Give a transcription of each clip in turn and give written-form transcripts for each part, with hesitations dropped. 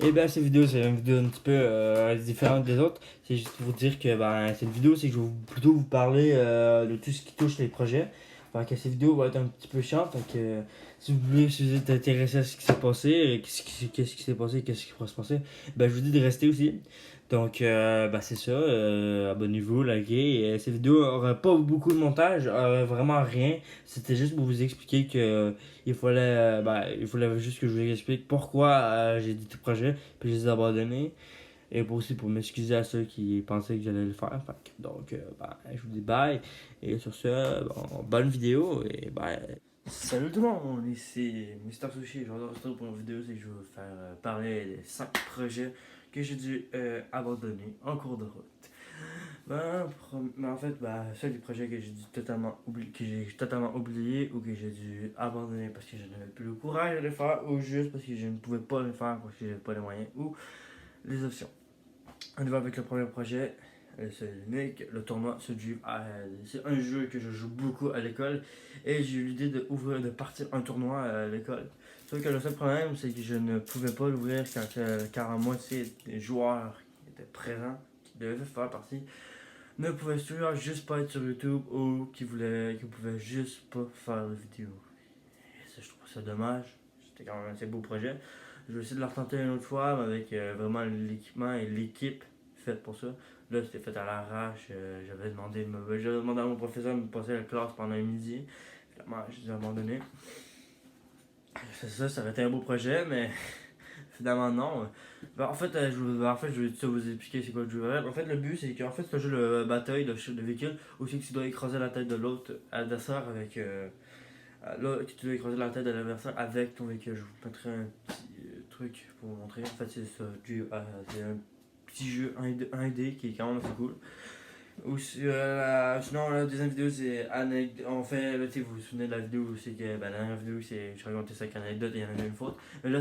Et ben cette vidéo c'est une vidéo un petit peu différente des autres. C'est juste pour vous dire que cette vidéo c'est que je vais plutôt vous parler de tout ce qui touche les projets. Fait que cette vidéo va être un petit peu chiante. Fait que si vous voulez, si vous êtes intéressé à ce qui s'est passé, qu'est-ce qui s'est passé, qu'est-ce qui pourrait se passer, ben je vous dis de rester aussi. Donc c'est ça, abonnez-vous, likez. Et cette vidéo aura pas beaucoup de montage, vraiment rien. C'était juste pour vous expliquer que il fallait juste que je vous explique pourquoi j'ai dit tout le projet, puis je les ai abandonnés. Et aussi pour m'excuser à ceux qui pensaient que j'allais le faire. Donc, je vous dis bye. Et sur ce, bonne vidéo. Et bye. Salut tout le monde, ici Mister Sushi. Je vous retrouve pour une vidéo. C'est que je vais vous faire parler des 5 projets que j'ai dû abandonner en cours de route. En fait, c'est des projets que j'ai dû totalement oublié ou que j'ai dû abandonner parce que je n'avais plus le courage de le faire ou juste parce que je ne pouvais pas le faire parce que je n'avais pas les moyens ou les options. On y va avec le premier projet, c'est unique, le tournoi c'est un jeu que je joue beaucoup à l'école et j'ai eu l'idée de partir un tournoi à l'école. Sauf que le seul problème, c'est que je ne pouvais pas l'ouvrir car à moitié des joueurs qui étaient présents, qui devaient faire partie, ne pouvaient soit juste pas être sur YouTube ou qui pouvaient juste pas faire de vidéo. Et ça, je trouve ça dommage. C'était quand même un assez beau projet. Je vais essayer de le retenter une autre fois mais avec vraiment l'équipement et l'équipe faite pour ça. Là, c'était fait à l'arrache. J'avais demandé à mon professeur de me passer la classe pendant un midi. Finalement, j'ai dû abandonner. C'est ça, ça aurait été un beau projet, mais finalement, non. Je vais tout ça vous expliquer c'est quoi le jeu. En fait, le but, c'est qu'en fait, c'est un jeu de bataille de véhicule. Aussi que tu dois écraser la tête de l'autre adversaire avec. Là, tu dois écraser la tête de l'adversaire avec ton véhicule. Je vous mettrai un petit truc pour vous montrer. En fait, c'est un petit jeu 1D qui est quand même assez cool. Sinon, la deuxième vidéo, c'est anecdote. En fait, là, vous vous souvenez de la vidéo, c'est que la dernière vidéo, c'est je racontais 5 anecdotes et il y en a une faute. Mais là,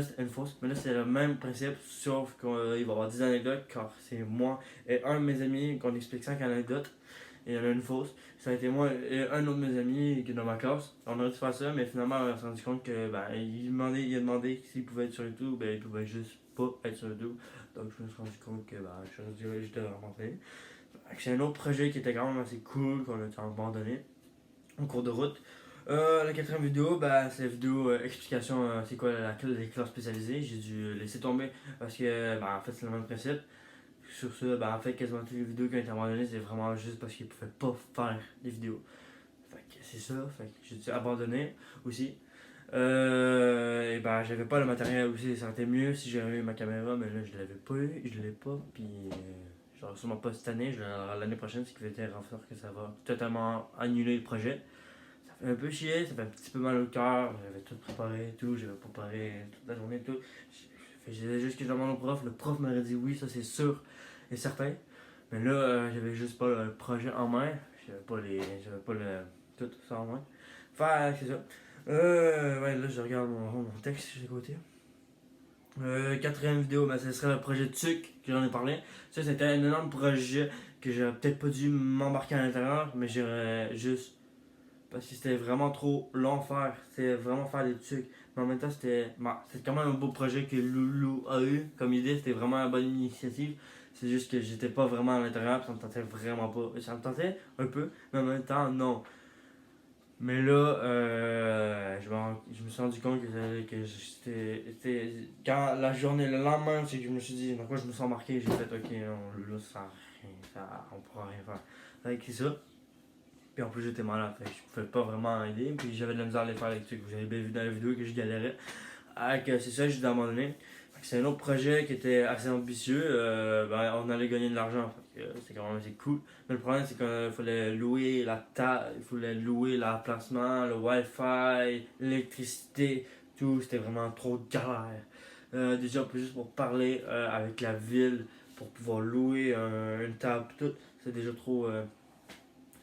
c'est le même principe, sauf qu'il va y avoir 10 anecdotes, car c'est moi et un de mes amis qu'on explique 5 anecdotes et il y en a une fausse. Ça a été moi et un autre de mes amis qui est dans ma classe. On aurait dû faire ça, mais finalement, on s'est rendu compte que il a demandé s'il pouvait être sur YouTube, il pouvait juste pas être sur YouTube. Donc, je me suis rendu compte que je devais rencontrer. C'est un autre projet qui était quand même assez cool qu'on a abandonné en cours de route. La quatrième vidéo, c'est la vidéo explication c'est quoi les classes spécialisées. J'ai dû laisser tomber parce que en fait c'est le même principe. Sur ce, en fait quasiment toutes les vidéos qui ont été abandonnées, c'est vraiment juste parce qu'ils ne pouvaient pas faire des vidéos. Fait que c'est ça, fait que j'ai dû abandonner aussi. J'avais pas le matériel aussi, ça aurait été mieux si j'avais eu ma caméra, mais là je l'avais pas eu, je l'ai pas, puis genre sûrement pas cette année, je l'année prochaine, ce qui veut dire en sorte que ça va totalement annuler le projet. Ça fait un peu chier, ça fait un petit peu mal au cœur, j'avais tout préparé, tout, j'avais préparé toute la journée, tout. J'ai juste que je demande au prof, le prof m'aurait dit oui, ça c'est sûr et certain. Mais là, j'avais juste pas le projet en main, j'avais pas tout ça en main. Enfin, c'est ça. Là, je regarde mon texte sur les côtés. Quatrième vidéo, ce serait le projet TUC que j'en ai parlé. Ça, c'était un énorme projet que j'aurais peut-être pas dû m'embarquer à l'intérieur, mais j'aurais juste. Parce que c'était vraiment trop long à faire. C'était vraiment faire des TUC. Mais en même temps, c'était quand même un beau projet que Loulou a eu comme idée. C'était vraiment une bonne initiative. C'est juste que j'étais pas vraiment à l'intérieur, ça me tentait vraiment pas. Ça me tentait un peu, mais en même temps, non. Mais là, je me suis rendu compte que quand la journée, le lendemain, c'est que je me suis dit, dans quoi je me suis embarqué, j'ai fait, ok, non, là, on pourra rien faire. Fait que c'est ça. Puis en plus, j'étais malade, fait que je pouvais pas vraiment aider, puis j'avais de la misère à les faire avec trucs. Vous avez bien vu dans la vidéo que je galérais. C'est ça, j'ai abandonné. C'est un autre projet qui était assez ambitieux. On allait gagner de l'argent. C'est quand même assez cool. Mais le problème, c'est qu'il fallait louer il fallait louer l'emplacement, le Wi-Fi, l'électricité, tout. C'était vraiment trop de galère. Déjà, juste pour parler avec la ville, pour pouvoir louer une table, tout, c'est déjà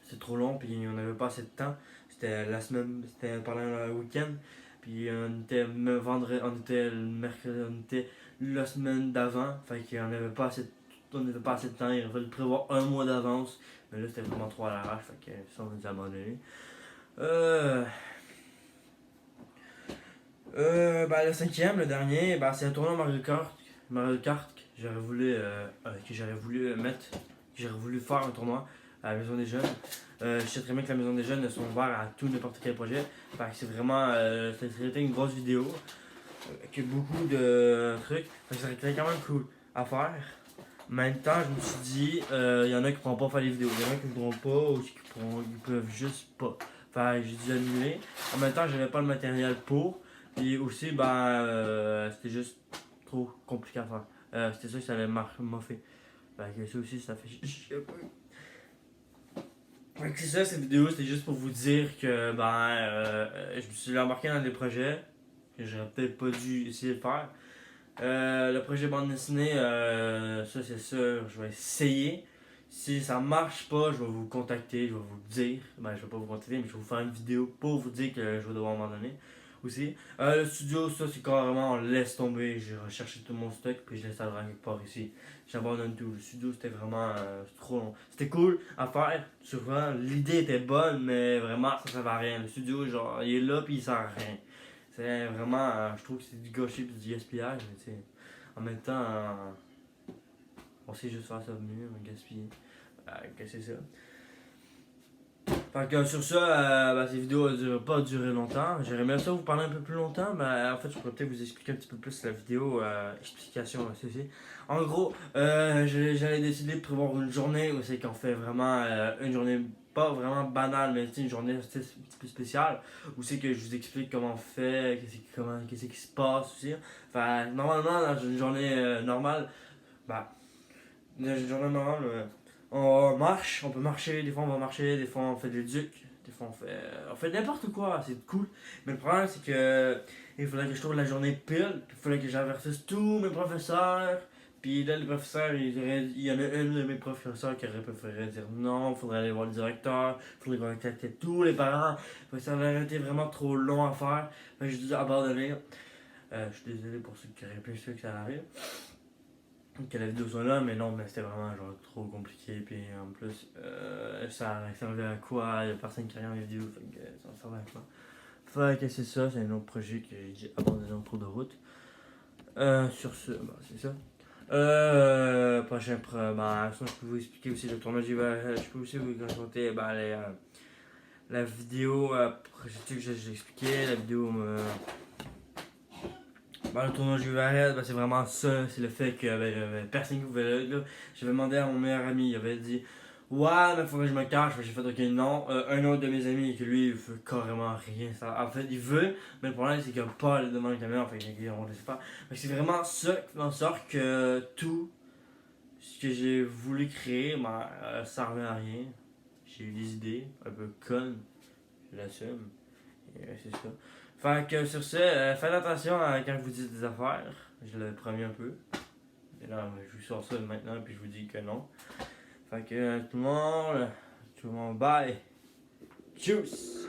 c'est trop long. Puis on n'avait pas assez de temps. C'était la semaine, c'était pendant le week-end. Puis on était le mercredi, on était la semaine d'avant. Fait qu'on n'avait pas assez de temps. Il fallait le prévoir un mois d'avance. Mais là, c'était vraiment trop à l'arrache. Fait que ça, on nous a abandonné. Le cinquième, le dernier, c'est un tournoi Mario Kart. Mario Kart que j'aurais voulu mettre, que j'aurais voulu faire un tournoi à la Maison des Jeunes. Je sais très bien que la Maison des Jeunes sont ouverts à tout n'importe quel projet. Fait que c'est vraiment, ça serait été une grosse vidéo avec beaucoup de trucs. Fait que ça serait quand même cool à faire. En même temps, je me suis dit, il y en a qui pourront pas faire les vidéos, il y en a qui voudront pas ou ils peuvent juste pas. Fait que j'ai dû annuler. En même temps, j'avais pas le matériel pour. Et aussi, c'était juste trop compliqué à faire. C'était ça que ça allait moffer. Fait que ça aussi, ça fait chier un peu. Fait que c'est ça, cette vidéo, c'était juste pour vous dire que, je me suis embarqué dans des projets que j'aurais peut-être pas dû essayer de faire. Le projet bande dessinée, ça c'est sûr, je vais essayer. Si ça marche pas, je vais vous contacter, je vais vous le dire. Je vais pas vous contacter, mais je vais vous faire une vidéo pour vous dire que je vais devoir m'abandonner aussi. Le studio, ça c'est carrément, on laisse tomber. J'ai recherché tout mon stock, puis je laisse ça quelque part ici. J'abandonne tout. Le studio, c'était vraiment trop long. C'était cool à faire, souvent. L'idée était bonne, mais vraiment, ça servait à rien. Le studio, genre, il est là, puis il sert à rien. C'est vraiment, je trouve que c'est du gâchis et du gaspillage, mais tu sais, en même temps, on sait juste faire ça mieux, gaspiller. Que c'est ça. Fait que sur ça, cette vidéo ne pas durer longtemps. J'aimerais bien ça vous parler un peu plus longtemps, mais en fait, je pourrais peut-être vous expliquer un petit peu plus la vidéo, explication, c'est. En gros, j'allais décider de prévoir une journée où c'est qu'on fait vraiment une journée pas vraiment banale, mais une journée un petit peu spéciale, où c'est que je vous explique comment on fait, qu'est-ce qui se passe aussi. Enfin, normalement, dans une journée normale, bah, dans une journée normale, on marche, on peut marcher, des fois on va marcher, des fois on fait des ducs, des fois on fait n'importe quoi, c'est cool. Mais le problème c'est que il faudrait que je trouve la journée pile, puis il faudrait que j'avertisse tous mes professeurs. Puis là, le professeur, il y en a une de mes professeurs qui aurait préféré dire non, il faudrait aller voir le directeur, il faudrait contacter tous les parents. Ça aurait été vraiment trop long à faire. J'ai dû abandonner. Je suis désolé pour ceux qui auraient pu que ça arrive. Que la vidéo soit là, mais non, mais c'était vraiment genre trop compliqué. Puis en plus, ça servait à quoi? Il y a personne qui regarde mes vidéos, fait que ça servait à quoi? Fait que c'est ça, c'est un autre projet que j'ai abandonné en cours de route. Sur ce, c'est ça. Sinon, je peux vous expliquer aussi le tournage. Je peux aussi vous raconter la vidéo projet que j'ai expliqué, la vidéo. Le tournoi du Varel, c'est vraiment ça, c'est le fait que personne qui pouvait là. J'avais demandé à mon meilleur ami, il avait dit ouais, mais faudrait que je me cache. J'ai fait ok, non. Un autre de mes amis, que lui, il veut carrément rien. En fait, il veut, mais le problème, c'est qu'il n'a pas aller devant la caméra. Fait on ne laisse pas. C'est vraiment ça qui fait en sorte que tout ce que j'ai voulu créer, ça revient à rien. J'ai eu des idées un peu connes, je l'assume. Et c'est ça. Fait que sur ce, faites attention quand vous dites des affaires. Je l'ai promis un peu. Et là, je vous sors ça maintenant, puis je vous dis que non. Fait que tout le monde, bye. Tchuss!